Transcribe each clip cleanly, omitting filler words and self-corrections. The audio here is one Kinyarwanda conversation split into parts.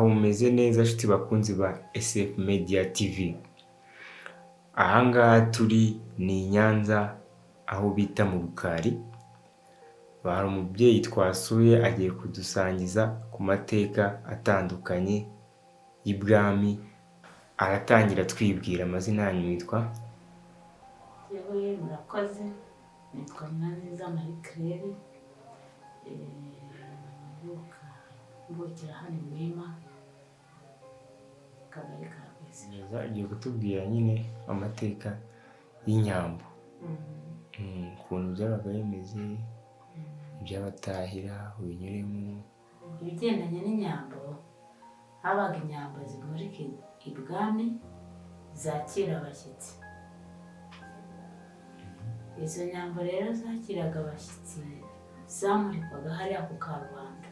mumeze neza nshuti bakunzi ba SF Media TV. Ahangaha turi ni i Nyanza aho bita mu Rukari. Hari umubyeyi twasuye agiye kudusangiza ku mateka atandukanye y'ibwami. Aratangira twibwira amazina yanyu mwitwa? Yewe murakoze, nitwa Nyiraneza Marie Claire, mvukira hano i Muhima, Akagari ka Rwesero. Agiye kutubwira nyine amateka y'inyambo, ukuntu byabaga bimeze, iby'abatahira ubinyuremo. Ibigendanye n'inyambo, habaga inyambo zimurika ibwami zakira abashyitsi. Izo nyambo rero zakiraga abashyitsi zamurikwaga hariya ku Karubanda,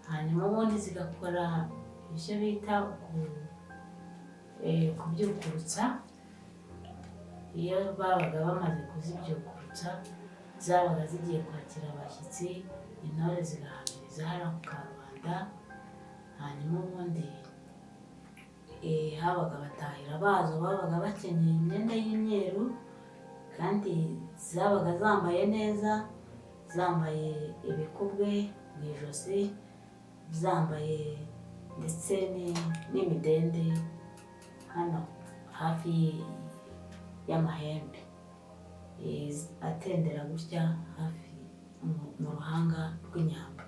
hanyuma ubundi zigakora ibyo bita kubyukurutsa. Iyo babaga bamaze kuzibyukurutsa zabaga zigiye kwakira abashyitsi, intore zigahamiriza hariya ku Karubanda. Hanyuma ubundi habaga abatahira bazo babaga bakenyeye imyenda y'imyeru kandi zabaga zambaye neza, zambaye ibikubwe mu ijosi, zambaye ndetse n'imidende hano hafi y'amahembe atendera gutya hafi mu ruhanga rw'inyambo.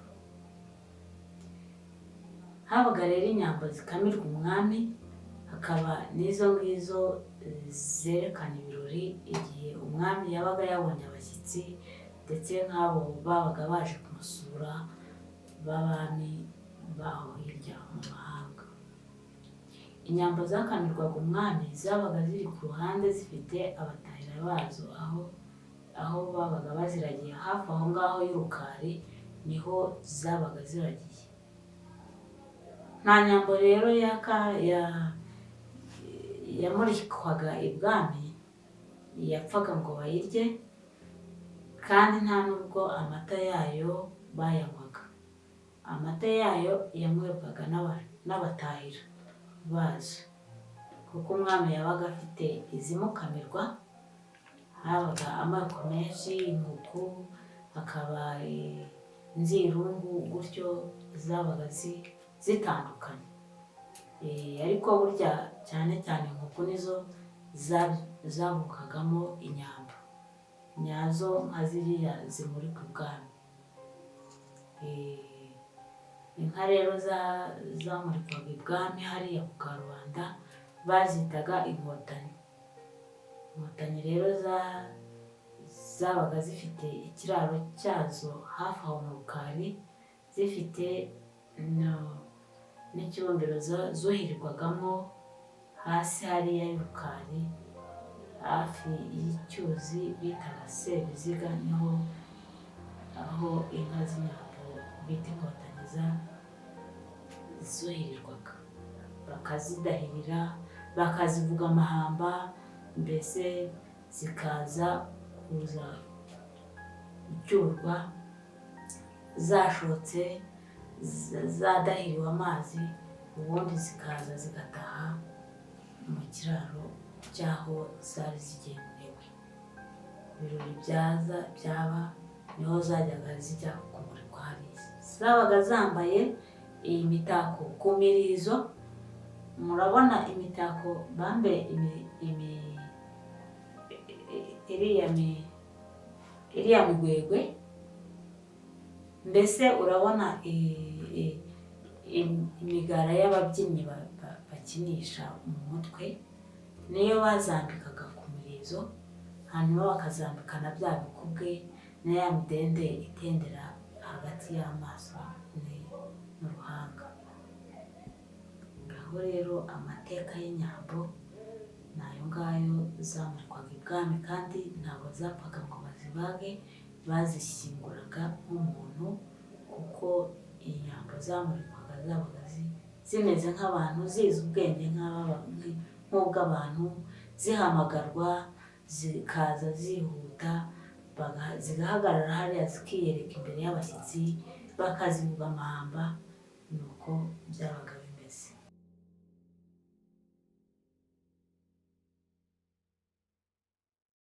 Habaga rero inyambo zikamirwa umwami, hakaba n'izo ngizo zerekana ibirori igihe umwami yabaga yabonye abashyitsi ndetse nk'abo babaga baje kumusura b'abami baho hirya mu mahanga. Inyambo zakamirwaga umwami zabaga ziri ku ruhande zifite abatahira bazo, aho babaga baziragiye hafi aho ngaho y'Urukari niho zabaga ziragiye. Nta nyambo rero yamurikwaga ibwami yapfaga ngo bayirye, kandi nta nubwo amata yayo bayanywaga. Amata yayo yanywebwaga n'abatahira bazo, kuko umwami yabaga afite izimukamirwa. Habaga amoko menshi, inkuku, hakaba inzirungu, gutyo zabaga zitandukanye. Ariko burya cyane cyane inkuku nizo zavukagamo inyambo nyazo nka ziriya zimurika ubwami. Inka rero zamurikwaga ibwami hariya ku Karubanda bazitaga inkotanyi. Inkotanyi rero zabaga zifite ikiraro cyazo hafi aho mu Rukari, zifite n'ikibumbiro zuhirirwagamo hasi hariya y'Urukari hafi y'icyuzi bitaga Sebiziga, niho aho inka z'inyambo bita inkotanyi zuhirirwaga. Bakazidahirira, bakazivuga amahamba, mbese zikaza kuza gucyurwa zashotse, zadahiriwe amazi, ubundi zikaza zigataha mu kiraro cy'aho zari zigenewe. Ibirori byaba niho zajyaga zijya kumurikwa hariya. Zabaga zambaye iyi mitako ku mirizo. Murabona imitako bambaye iriya migwegwe, mbese urabona imigara y'ababyinnyi bakinisha mu mutwe, niyo bazambikaga ku mirizo, hanyuma bakazambika na bya bikubwe na ya midende itendera hagati y'amaso n'uruhanga. Aho rero amateka y'inyambo ni ayo ngayo zamurikwaga ibwami, kandi ntabwo zapfaga ngo bazibage, bazishyinguraga nk'umuntu, kuko inyambo zamurikwaga zabaga zimeze nk'abantu, zizi ubwenge nk'ubw'abantu, zihamagarwa zikaza zihuta, zigahagarara hariya zikiyereka imbere y'abashyitsi, bakazivuga amahamba, ni uko byabaga